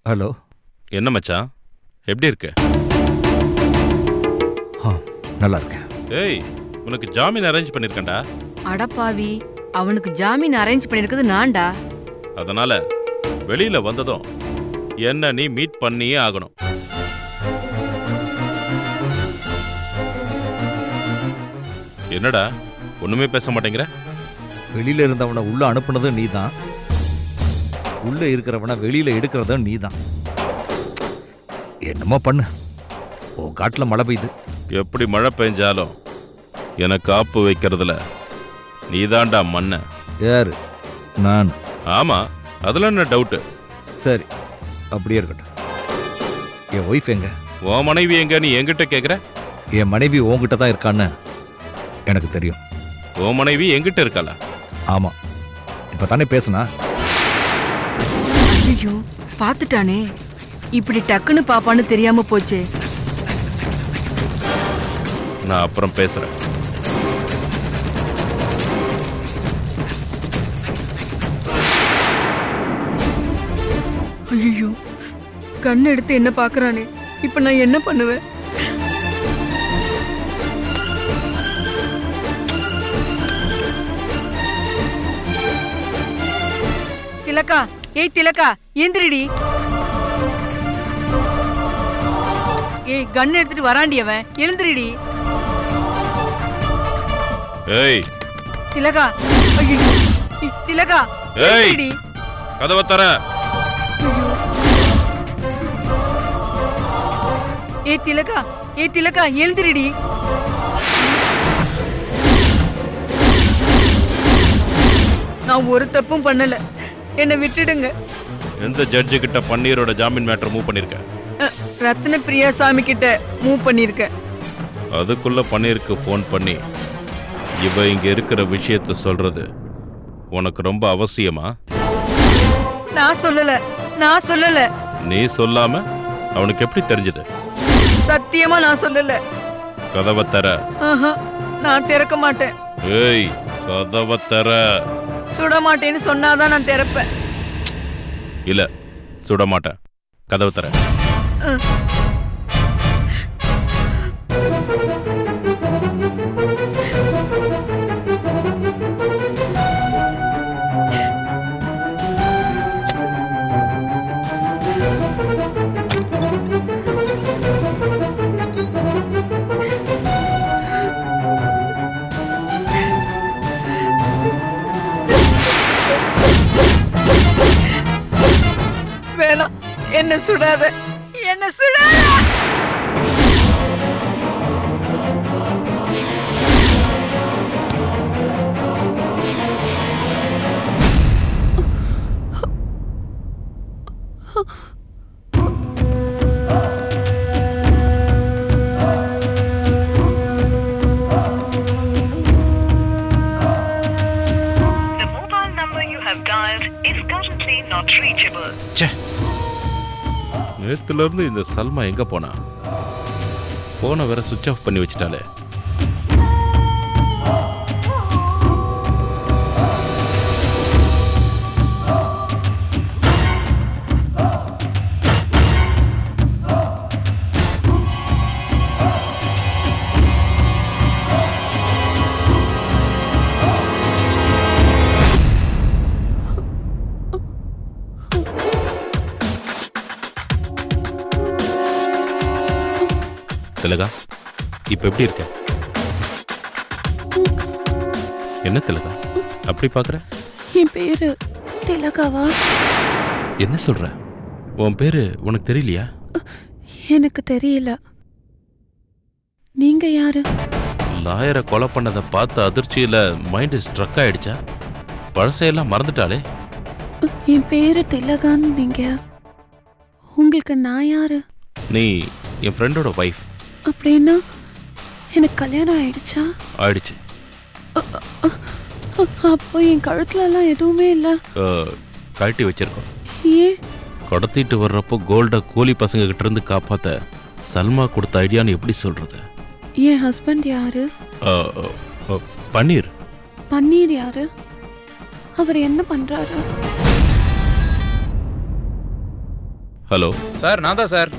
Hello. என்ன மச்சான், எப்படி இருக்க? நல்லா இருக்கேன். ஏய், உனக்கு ஜாமீன் அரேஞ்ச் பண்ணிருக்கேன்டா. அடப்பாவி, அவனுக்கு ஜாமீன் அரேஞ்ச் பண்ணிருக்கிறது நான்டா. அதனால வெளியில வந்ததும் என்ன நீ மீட் பண்ணியே ஆகணும். என்னடா ஒண்ணுமே பேச மாட்டேங்கிற? வெளியில இருந்தவனை உள்ள அனுப்புனதும் நீ தான், உள்ள இருக்கிறவனை வெளியில எடுக்கிறதும் நீ தான். என்னமோ பண்ணு. உன் காட்டுல மழை பெய்யுது. எப்படி மழை பெஞ்சாலும் எனக்கு ஆப்பு வைக்கிறதுல நீதான்டா மன்ன. யாரு? நான். ஆமா, அதுல என்ன டவுட்டு? சரி, அப்படியே இருக்கட்டும். என் ஒய்ஃப் எங்க? உன் மனைவி எங்க நீ என்கிட்ட கேக்குற? என் மனைவி உன்கிட்ட தான் இருக்கான்னு எனக்கு தெரியும். உன் மனைவி என்கிட்ட இருக்காளா? ஆமா, இப்ப தானே பேசுனா. ஐயோ, பாத்துட்டானே. இப்படி டக்குன்னு பாப்பான்னு தெரியாம போச்சே. நான் அப்புறம் பேசுறேன். ஐயோ, கண்ணு எடுத்து என்ன பாக்குறானே. இப்ப நான் என்ன பண்ணுவேன்? திலகா, ஏய் திலகா, எந்திரிடி. ஏய், கன் எடுத்துட்டு வராண்டி அவன். எழுந்திரிடி. ஏய் திலகா, ஐயோ திலகா, ஏய், எழுந்திரிடி. கதவை தர. ஏய் திலகா, ஏய் திலகா, எழுந்திரிடி. நான் ஒரு தப்பும் பண்ணல, என்னை விட்டுடுங்க. எந்த ஜட்ஜு கிட்ட பன்னீரோட ஜாமீன் மேட்டர் மூவ் பண்ணிருக்க? ரத்ன பிரியா சாமி கிட்ட மூவ் பண்ணிருக்க. அதுக்குள்ள பன்னீருக்கு ஃபோன் பண்ணி இவ இங்க இருக்கிற விஷயத்த சொல்றது உனக்கு ரொம்ப அவசியமா? நான் சொல்லல. நீ சொல்லாம அவனுக்கு எப்படி தெரிஞ்சது? சத்தியமா நான் சொல்லல. கதவை தர. நான் திறக்க மாட்டேன். ஏய், கதவை தர. சுட மாட்டேன்னு சொன்னாதான் நான் திறப்பேன். இல்ல, சுட மாட்டேன். கதவை தர. வேணாம், என்ன சுடாத. The mobile number you have dialed is currently not reachable. நேத்துல இருந்து இந்த சல்மா எங்க போனா? போனை வேற சுவிட்ச் ஆஃப் பண்ணி வச்சிட்டாலே. திலகா, இப்ப எப்படி இருக்க? என்ன திலகா அப்படி பாக்குற? என் பேரு திலகாவா? என்ன சொல்ற? உன் பேரு உனக்கு தெரியலையா? எனக்கு தெரியல. நீங்க யாரு? லாயரை கொலை பண்ணதை பார்த்த அதிர்ச்சியில மைண்ட் ஸ்ட்ரக் ஆயிடுச்சா? பழசையெல்லாம் மறந்துட்டாலே. என் பேரு திலகான்னு நீங்க. உங்களுக்கு நான் யாரு? நீ என் ஃப்ரெண்டோட வைஃப். அப்படின்னா எனக்கு கல்யாணம் ஆயிடுச்சா? ஆயிடுச்சு. அப்போ என் கழுத்துல எல்லாம் எதுவுமே இல்ல. கழட்டி வச்சிருக்கோம். ஏன்? கடத்திட்டு வர்றப்போ கோல்ட கூலி பசங்க கிட்ட இருந்து காப்பாத்த சல்மா கொடுத்த ஐடியான்னு எப்படி சொல்றது? என் ஹஸ்பண்ட் யாரு? பன்னீர். பன்னீர் யாரு? அவர் என்ன பண்றாரு? ஹலோ சார் நான் தான் சார்.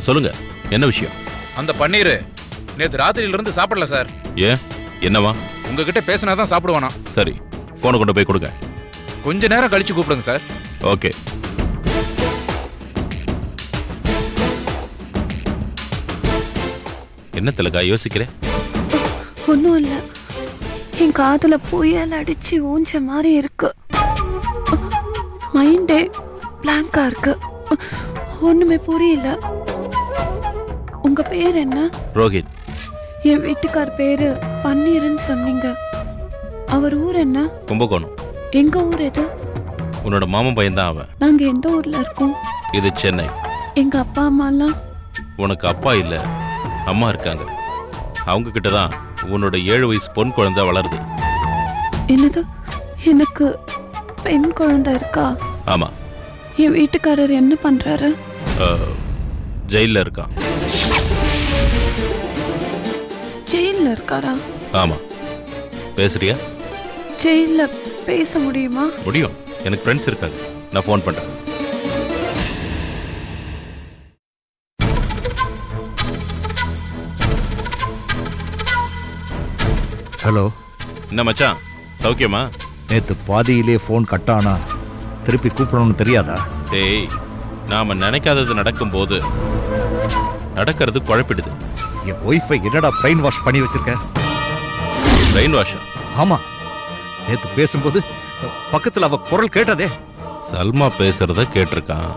சொல்லுங்க, என்ன விஷயம்? அந்த பன்னீர் நேற்று ராத்திரியிலிருந்து சாப்பிடல சார். ஏன், என்னவா? உங்ககிட்ட பேசினா தான் சாப்பிடுவானா. சரி, போனை கொண்டு போய் கொடுங்க. கொஞ்ச நேரம் கழிச்சு கூப்பிடுங்க சார். ஓகே. என்ன திலகா யோசிக்கிறேன்? ஒன்றும் இல்லை, என் காதில் புயல் அடிச்சு ஊஞ்ச மாதிரி இருக்கு. மைண்டே பிளாங்கா இருக்கு, ஒண்ணுமே புரியல. உங்க பேர் என்ன? ரோஹித். என் வீட்டுக்கார் பேரு பன்னீர்னு சொன்னீங்க. அவர் ஊர் என்ன? கும்பகோணம். எங்க ஊர் எது? உன்னோட மாமன் பையன் தான் அவன். நாங்க எந்த ஊர்ல இருக்கோம்? இது சென்னை. எங்க அப்பா அம்மாலாம்? உனக்கு அப்பா இல்ல, அம்மா இருக்காங்க. அவங்க கிட்ட தான் உன்னோட 7 வயசு பொன் குழந்தை வளருது. என்னது, எனக்கு பெண் குழந்தை இருக்கா? ஆமா. என் வீட்டுக்காரர் என்ன பண்றாரு? ஜெயில இருக்கான். ஜெயில்ல இருக்காரா? ஆமா. பேசுறியா? ஜெயில்ல பேச முடியுமா? முடியும், எனக்கு ஃப்ரெண்ட்ஸ் இருக்காங்க, நான் ஃபோன் பண்றேன். ஹலோ. என்ன மச்சான், சௌக்கியமா? நேற்று பாதியிலே ஃபோன் கட்டானா திருப்பி கூப்பிடணும்னு தெரியாதா? டேய், நாம நினைக்காதது நடக்கும்போது நடக்கிறது குழப்பிடுது. என் ஒய்ஃபை என்னடா பிரெயின் வாஷ் பண்ணி வச்சிருக்க? பிரெயின் வாஷா? ஆமா, நேற்று பேசும்போது பக்கத்தில் அவ குரல் கேட்டதே. சல்மா பேசுறத கேட்டிருக்கான்.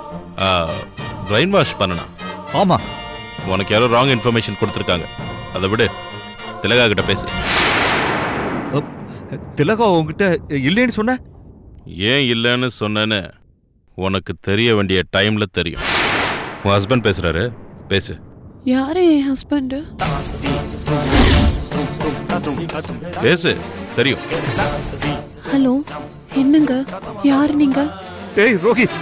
பிரெயின் வாஷ் பண்ணனா? ஆமா. உனக்கு யாரோ ராங் இன்ஃபர்மேஷன் கொடுத்துருக்காங்க. அதை விடு, திலகா கிட்ட பேசு. திலகா உங்ககிட்ட இல்லைன்னு சொன்ன? ஏன் இல்லைன்னு சொன்னேன்னு உனக்கு தெரிய வேண்டிய டைம்ல தெரியும். உன் ஹஸ்பண்ட் பேசுறாரு, பேசு. யாரு என் ஹஸ்பண்ட்? பேசு, தெரியும். ஹலோ, என்னங்க, யாரு நீங்க? ஏய் ரோஹித்,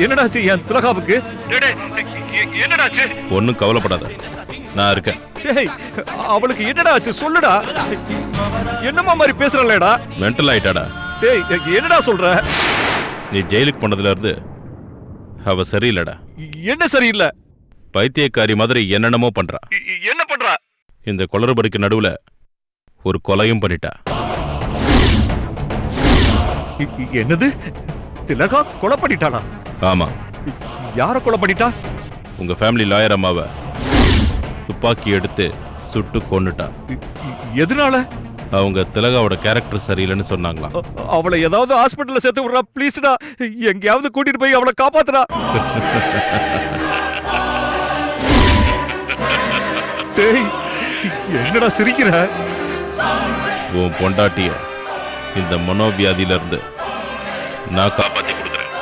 என்னடாச்சு என் திலகாவுக்கு? என்னடாச்சு? ஒன்னும் கவலைப்படாத, நான் இருக்கேன். ஏய், அவளுக்கு என்னடாச்சு சொல்லுடா. என்னமா மாதிரி பேசுறலடா? மென்டல் ஆயிட்டாடா. ஏய், என்னடா சொல்ற? நீ ஜெயிலுக்கு போனதுல இருந்து அவ சரியில்லடா. என்ன சரியில்லை? பைத்தியக்காரி மாதிரி என்னென்னமோ பண்றா. என்ன பண்றா? இந்த குளறுபடிக்கு நடுவுல ஒரு கொலையும் பண்ணிட்டா. என்னது? திலகா கொலை பண்ணிட்டாளா? ஆமா. யார கொலை பண்ணிட்டா? உங்க ஃபேமிலி லாயர் அம்மாவை துப்பாக்கி எடுத்து சுட்டு கொன்னுட்டா. எதனால? அவங்க திலகாவோட கேரக்டர் சரியில்லைன்னு சொன்னாங்களா. அவளை ஏதாவது ஹாஸ்பிட்டல்ல சேர்த்து விடுறா ப்ளீஸ்டா. எங்கேயாவது கூட்டிட்டு போய் அவளை காப்பாத்துறா. டேய், என்னடா சிரிக்கிற? உன் பொண்டாட்டிய இந்த மனோவியாதியில இருந்து நான் காப்பாத்தி கொடுக்குறேன்.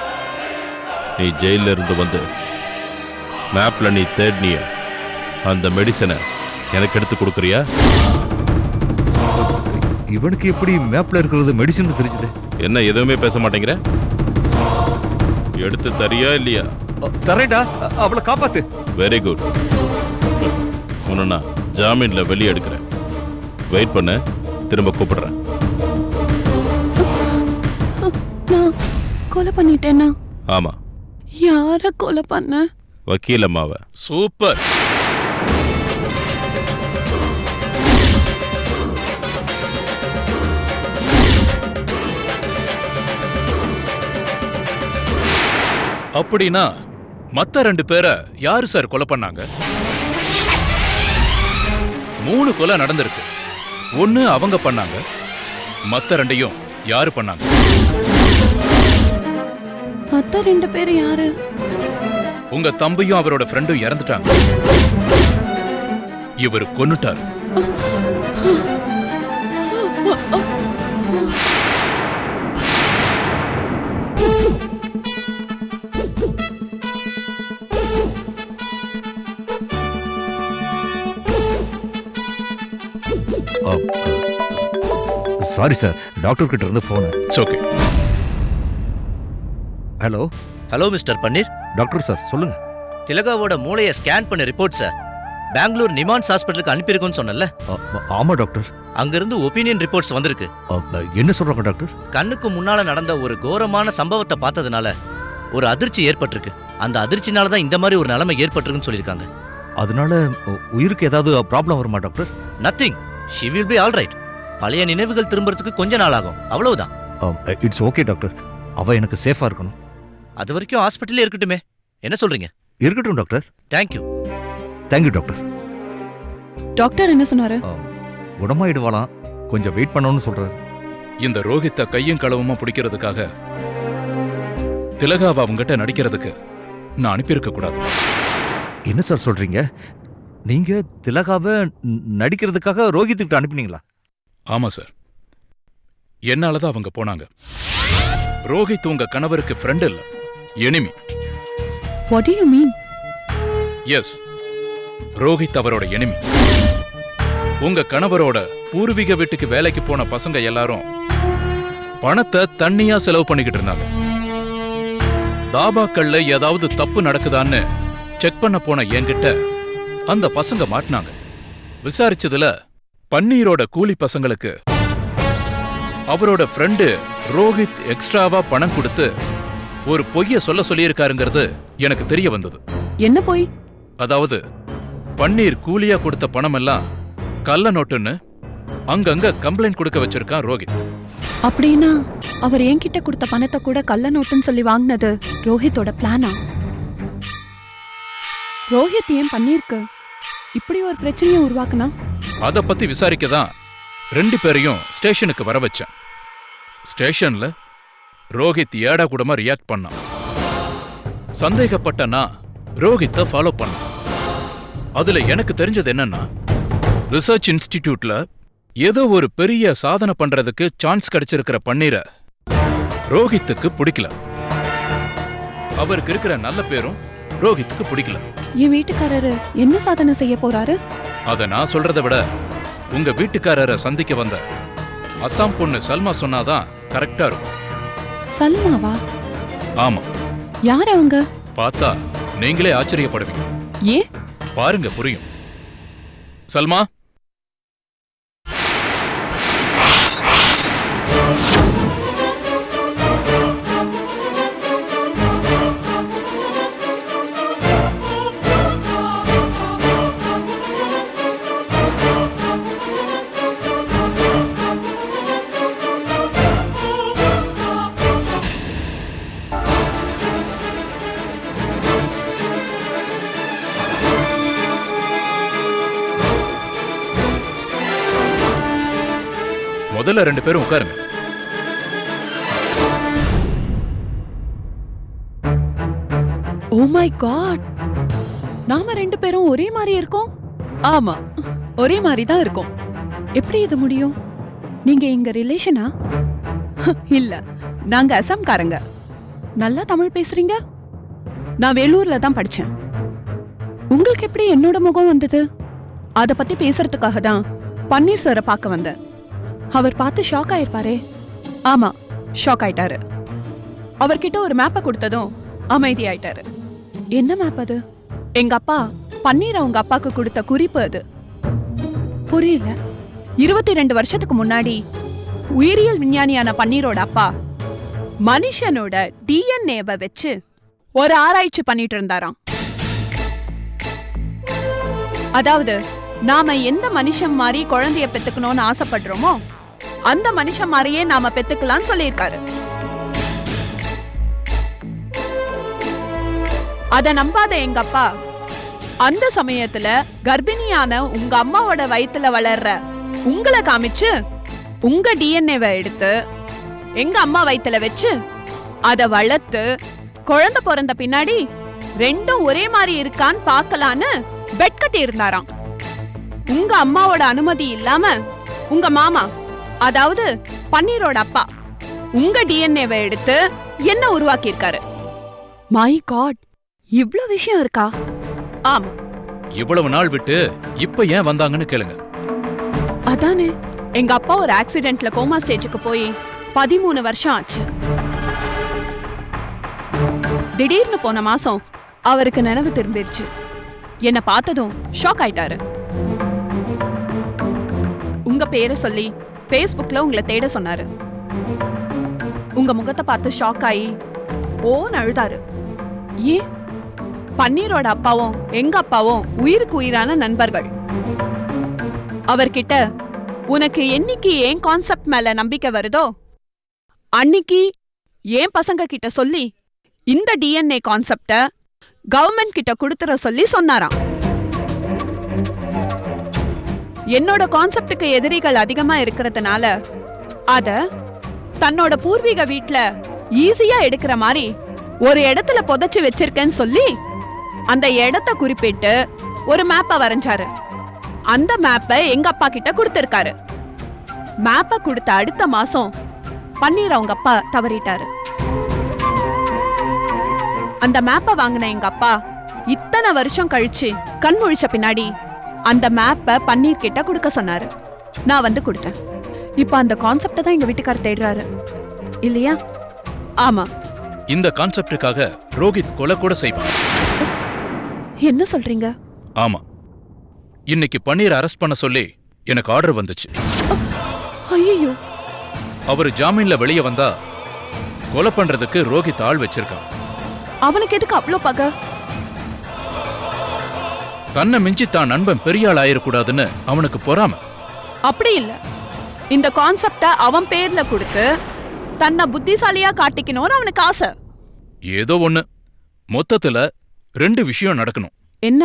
நீ ஜெயில இருந்து வந்து மேப்ல நீ தேடினிய அந்த மெடிசனை எனக்கு எடுத்து கொடுக்குறியா? இவனுக்கு எப்படி மேப்ல இருக்கிறது மெடிசன் தெரிஞ்சது? என்ன எதுவுமே பேச மாட்டேங்கிற? எடுத்து தரியா இல்லையா? தரேன்டா, அவளை காப்பாத்து. Very good. உன்னை நான் ஜாமீன்ல வெளியே எடுக்கிறேன். வெயிட் பண்ண, திரும்ப கூப்பிடுறேன். நான் கொலை பண்ணிட்டேனா? ஆமா. யார கொலை பண்ண? வக்கீல் அம்மாவை. சூப்பர். அப்படின்னா மத்த 2 பேரை யாரு சார் கொலை பண்ணாங்க? 3 கொலை நடந்திருக்கு. 1 அவங்க பண்ணாங்க, மத்த 2ஐயும் யாரு பண்ணாங்க? மத்த 2 பேர் யாரு? உங்க தம்பியும் அவரோட ஃப்ரெண்டும் இறந்துட்டாங்க. இவர் கொன்னுட்டார். சாரி சார், டாக்டர் கிட்ட இருந்து phone. It's okay. Hello. Hello mister Panneer. Doctor sir சொல்லுங்க. திலகாவோட மூளையை ஸ்கேன் பண்ண ரிப்போர்ட் சார் பெங்களூர் நிமான்ஸ் ஹாஸ்பிட்டலுக்கு அனுப்பியிருக்குன்னு சொன்னல. ஆமா டாக்டர். அங்கிருந்து ஒப்பீனியன் ரிப்போர்ட்ஸ் வந்திருக்கு. என்ன சொல்றாங்க டாக்டர்? கண்ணுக்கு முன்னால நடந்த ஒரு கோரமான சம்பவத்தை பார்த்ததுனால ஒரு அதிர்ச்சி ஏற்பட்டிருக்கு. அந்த அதிர்ச்சினால தான் இந்த மாதிரி ஒரு நிலைமை ஏற்பட்டிருக்குன்னு சொல்லியிருக்காங்க. அதனால உயிருக்கு ஏதாவது ப்ராப்ளம் வருமா doctor? Nothing, she will be all right. பழைய நினைவுகள் திரும்புறதுக்கு கொஞ்ச நாள் ஆகும், அவ்வளவுதான். It's okay doctor. அவ எனக்கு சேஃபா இருக்கணும். அது வரைக்கும் ஹாஸ்பிட்டலே இருக்கட்டுமே, என்ன சொல்றீங்க? இருக்கட்டும் doctor. Thank you. Thank you doctor. Doctor என்ன சொன்னாரு? குணமாயிடுவாளாம், கொஞ்சம் வெயிட் பண்ணணும்னு சொல்றாரு. இந்த ரோஹித்த கையும் களவுமா பிடிக்கிறதுக்காக திலகாவை அவங்ககிட்ட நடிக்கிறதுக்கு நான் அனுப்பியிருக்க கூடாது. என்ன சார் சொல்றீங்க? நீங்க திலகாவை நடிக்கிறதுக்காக ரோஹித்துக்கிட்ட அனுப்பினீங்களா? ஆமா சார், என்னாலதான் அவங்க போனாங்க. ரோஹித் உங்க கணவருக்கு ஃப்ரெண்ட் இல்ல, enemy. What do you mean? Yes, Rohit அவரோட எனிமி. உங்க கணவரோட பூர்வீக வீட்டுக்கு வேலைக்கு போன பசங்க எல்லாரும் பணத்தை தண்ணியா செலவு பண்ணிக்கிட்டு இருந்தாங்க. தாபாக்கள்ல ஏதாவது தப்பு நடக்குதான்னு செக் பண்ண போன என்கிட்ட அந்த பசங்க மாட்டினாங்க. விசாரிச்சதுல பன்னீரோட கூலி பசங்களுக்கு அவரோட ஃப்ரெண்டு ரோஹித் எக்ஸ்ட்ராவா பணம் கொடுத்து ஒரு பொய்ய சொல்லியிருக்காருங்கிறது எனக்கு தெரிய வந்தது. என்ன போய்? அதாவது பன்னீர் கூலியா கொடுத்த பணம் எல்லாம் கள்ள நோட்டுன்னு அங்கங்க கம்ப்ளைண்ட் கொடுக்க வச்சிருக்கான் ரோஹித். அப்படின்னா அவர் என்கிட்ட கொடுத்த பணத்தை கூட கள்ள நோட்டுன்னு சொல்லி வாங்கினது ரோஹித்தோட பிளானா? ரோஹித் ஏன் பண்ணிருக்கு இப்படி ஒரு பிரச்சனையை உருவாக்குனா? அத பத்தி விசாரிக்க தான் 2 பேரையும் ஸ்டேஷனுக்கு வர வச்சேன். ஸ்டேஷன்ல ரோஹித் ஏடா கூடமா ரியாக்ட் பண்ணான். சந்தேகப்பட்ட நான் ரோஹித்தை ஃபாலோ பண்ணேன். அதுல எனக்கு தெரிஞ்சது என்னன்னா, ரிசர்ச் இன்ஸ்டிடியூட்ல ஏதோ ஒரு பெரிய சாதனை பண்றதுக்கு சான்ஸ் கிடைச்சிருக்கிற பன்னீரை ரோஹித்துக்கு பிடிக்கல. அவருக்கு இருக்கிற நல்ல பேரும் ரோஹித்துக்கு பிடிக்கல. என் வீட்டுக்காரரு என்ன சாதனை செய்ய போறாரு? அத நான் சொல்றதை விட உங்க வீட்டுக்காரரை சந்திக்க வந்த அசாம் பொண்ணு சல்மா சொன்னாதான் கரெக்டா இருக்கும். சல்மாவா? ஆமா. யார் அவங்க? பார்த்தா நீங்களே ஆச்சரியப்படுவீங்க. ஏன்? பாருங்க, புரியும். சல்மா, முதல்ல 2 பேரும் உட்காருங்க. ஓ மை காட், நாம 2 பேரும் ஒரே மாதிரி இருக்கோம். ஆமா, ஒரே மாதிரி தான் இருக்கோம். எப்படி இது முடியும்? நீங்க எங்க ரிலேஷனா? இல்ல, நாங்க அசாம்காரங்க. நல்லா தமிழ் பேசுறீங்க. நான் வேலூர்ல தான் படிச்சேன். உங்களுக்கு எப்படி என்னோட முகம் வந்தது? அத பத்தி பேசுறதுக்காக தான் பன்னீர் சாரை பார்க்க வந்தேன். அவர் பார்த்து ஷாக் ஆயிருப்பாரே. ஆமா, ஷாக் ஆயிட்டாரு. அவர்கிட்ட ஒரு மேப்பை கொடுத்ததும் அமைதி ஆயிட்டாரு. என்ன மேப் அது? எங்க அப்பா பன்னீர் அவங்க அப்பாக்கு கொடுத்த குறிப்பு அது. புரியல. 22 வருஷத்துக்கு முன்னாடி உயிரியல் விஞ்ஞானியான பன்னீரோட அப்பா மனுஷனோட டிஎன்ஏவை வச்சு ஒரு ஆராய்ச்சி பண்ணிட்டு இருந்தாராம். அதாவது நாம எந்த மனுஷன் மாதிரி குழந்தைய பெத்துக்கணும்னு ஆசைப்படுறோமோ அந்த மனுஷன் மாதிரியே நாம பெத்துக்கலாம்னு சொல்லியிருக்காரு. அத நம்பாத எங்க அப்பா அந்த சமயத்துல கர்ப்பிணியான உங்க அம்மாவோட வயித்துல வளர்ற உங்களை காமிச்சு உங்க டிஎன்ஏவை எடுத்து எங்க அம்மா வயித்துல வச்சு அத வளர்த்து குழந்தை பிறந்த பின்னாடி 2ம் ஒரே மாதிரி இருக்கான்னு பார்க்கலான்னு பெட் கட்டி இருந்தாராம். உங்க அம்மாவோட அனுமதி இல்லாம உங்க மாமா, அதாவது பன்னீரோட அப்பா, உங்க டிஎன்ஏவை எடுத்து என்ன உருவாக்கி இருக்காரு. மை காட், இவ்ளோ விஷயம் இருக்கா? ஆமா. இவ்வளவு நாள் விட்டு இப்ப ஏன் வந்தாங்கன்னு கேளுங்க. அதானே, எங்க அப்பா ஒரு ஆக்சிடென்ட்ல கோமா ஸ்டேஜுக்கு போய் 13 வருஷம் ஆச்சு. திடீர்னு போன மாசம் அவருக்கு நினைவு திரும்பிடுச்சு. என்ன பார்த்ததும் ஷாக் ஆயிட்டாரு. உங்க பேரை சொல்லி Facebookல உங்களை தேட சொன்னாரு. உங்க முகத்தை பார்த்து ஷாக் ஆகி ஓன்னு அழுதாரு. ஏன் பன்னீரோட அப்பாவும் எங்க அப்பாவும் உயிருக்கு உயிரான நண்பர்கள். அவர்கிட்ட உனக்கு என்னைக்கு ஏன் கான்செப்ட் மேல நம்பிக்கை வருதோ அன்னைக்கு ஏன் பசங்க கிட்ட சொல்லி இந்த டிஎன்ஏ கான்செப்ட கவர்மெண்ட் கிட்ட கொடுத்துற சொல்லி சொன்னாராம். என்னோட கான்செப்டுக்கு எதிரிகள் அதிகமா இருக்கிறதுனால அத தன்னோட பூர்வீக வீட்ல ஈஸியா எடுக்கிற மாதிரி ஒரு இடத்துல புதைச்சு வச்சிருக்கேன்னு சொல்லி அந்த இடத்த குறிப்பிட்டு ஒரு மேப்பை வரைஞ்சாரு. அந்த மேப்பை எங்க அப்பா கிட்ட கொடுத்திருக்காரு. மேப்பை கொடுத்த அடுத்த மாசம் பன்னீர் அவங்க அப்பா தவறிட்டாரு. அந்த மேப்பை வாங்கின எங்க அப்பா இத்தனை வருஷம் கழிச்சு கண் முழிச்ச பின்னாடி அந்த மேப்பை பன்னீர் கிட்ட கொடுக்க சொன்னாரு. நான் வந்து கொடுத்தேன். இப்ப அந்த கான்செப்ட தான் எங்க வீட்டுக்காரர் தேடுறாரு இல்லையா? ஆமா. இந்த கான்செப்டுக்காக ரோஹித் கொலை கூட செய்வான். என்ன சொல்றீங்க? ஆமா, இன்னைக்கு பன்னீர் அரெஸ்ட் பண்ண சொல்லி எனக்கு ஆர்டர் வந்துச்சு. ஐயோ, அவர் ஜாமீன்ல வெளியே வந்தா கொலை பண்றதுக்கு ரோஹித் ஆள் வச்சிருக்கான். அவனுக்கு எதுக்கு அவ்வளோ பகை? தன்னை மிஞ்சி தான் நண்பன் பெரிய ஆள் ஆயிடக்கூடாதுன்னு அவனுக்கு பொறாம. அப்படி இல்ல, இந்த கான்செப்ட அவன் பேர்ல கொடுத்து தன்னை புத்திசாலியா காட்டிக்கணும்னு அவனுக்கு ஆசை. ஏதோ ஒண்ணு, மொத்தத்துல 2 விஷயம் நடக்கணும். என்ன?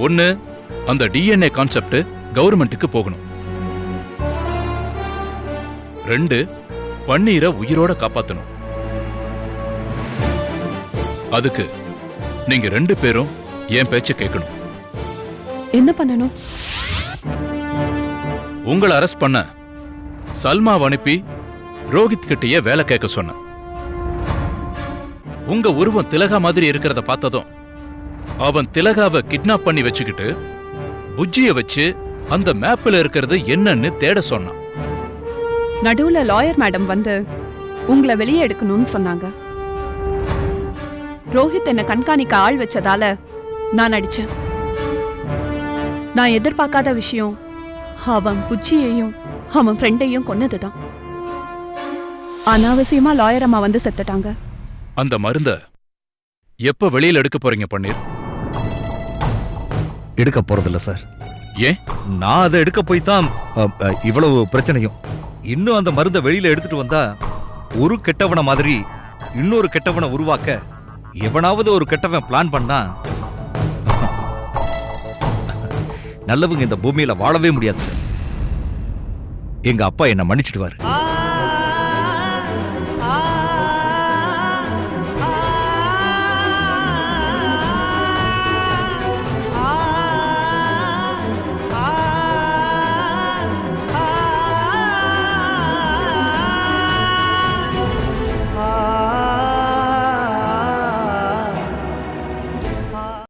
ஒண்ணு, அந்த டிஎன்ஏ கான்செப்ட் கவர்மெண்ட்டுக்கு போகணும். 2, பன்னீரை உயிரோட காப்பாத்தணும். அதுக்கு நீங்க 2 பேரும் என் பேச்ச கேட்கணும். என்ன பண்ணணும்? உங்களை அரெஸ்ட் பண்ண சல்மாவை அனுப்பி ரோஹித் கிட்டயே வேலை கேட்க சொன்ன. உங்க உருவம் திலகா மாதிரி இருக்கிறத பார்த்ததும் அவன் திலகாவை கிட்னாப் பண்ணி வச்சுக்கிட்டு புஜ்ஜிய வச்சு அந்த மேப்ல இருக்கிறது என்னன்னு தேட சொன்னான். நடுவுல லாயர் மேடம் வந்து உங்களை வெளியே எடுக்கணும்னு சொன்னாங்க. ரோஹித் என்ன கண்காணிக்க ஆள் வச்சதால நான் அடிச்சேன். நான் எதிர்பார்க்காத விஷயம் அவன் புச்சியையும் அவன் ஃப்ரெண்டையும் கொன்னதுதான். அனாவசியமா லாயர் அம்மா வந்து செத்துட்டாங்க. அந்த மருந்த எப்ப வெளியில எடுக்க போறீங்க பன்னீர்? எடுக்க போறதில்ல சார். ஏன்? நான் அதை எடுக்க போய் தான் இவ்வளவு பிரச்சனையும். இன்னும் அந்த மருந்தை வெளியில எடுத்துட்டு வந்தா ஒரு கெட்டவன மாதிரி இன்னொரு கெட்டவனை உருவாக்க எவனாவது ஒரு கெட்டவன் பிளான் பண்ணா நல்லவங்க இந்த பூமியில வாழவே முடியாது சார். எங்க அப்பா என்ன மன்னிச்சிடுவாரு.